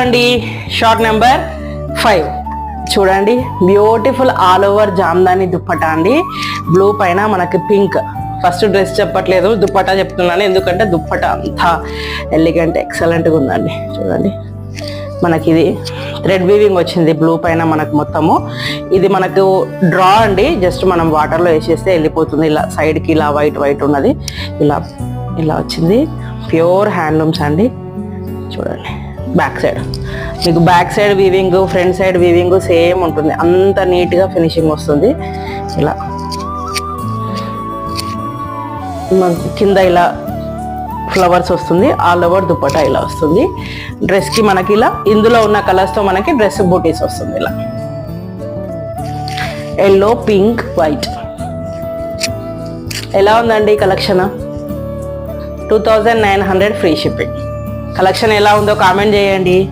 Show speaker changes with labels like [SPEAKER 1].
[SPEAKER 1] అండి short number 5 చూడండి, beautiful all over Jamdani dupatta అండి. బ్లూ పైన మనకి పింక్. ఫస్ట్ డ్రెస్ చెప్పట్లేదు, దుప్పటా చెప్తున్నాను, ఎందుకంటే దుప్పటా అంతా ఎలిగెంట్ ఎక్సలెంట్గా ఉందండి. చూడండి, మనకి ఇది థ్రెడ్ వీవింగ్ వచ్చింది బ్లూ పైన మనకు మొత్తము. ఇది మనకు డ్రా అండి, జస్ట్ మనం వాటర్లో వేసేస్తే వెళ్ళిపోతుంది. ఇలా సైడ్కి ఇలా వైట్ వైట్ ఉన్నది, ఇలా ఇలా వచ్చింది. ప్యూర్ హ్యాండ్లూమ్స్ అండి. చూడండి, బ్యాక్ సైడ్ మీకు back side weaving, front side weaving same ఉంటుంది, అంత నీట్గా ఫినిషింగ్ వస్తుంది. ఇలా కింద ఇలా ఫ్లవర్స్ వస్తుంది, ఆల్ ఓవర్ దుప్పటా ఇలా వస్తుంది. డ్రెస్కి మనకి ఇలా ఇందులో ఉన్న కలర్స్తో మనకి డ్రెస్ బూటీస్ వస్తుంది. ఇలా ఎల్లో, పింక్, వైట్. ఎలా ఉందండి కలెక్షన్? 2900 free shipping. కలెక్షన్ ఎలా ఉందో కామెంట్ చేయండి.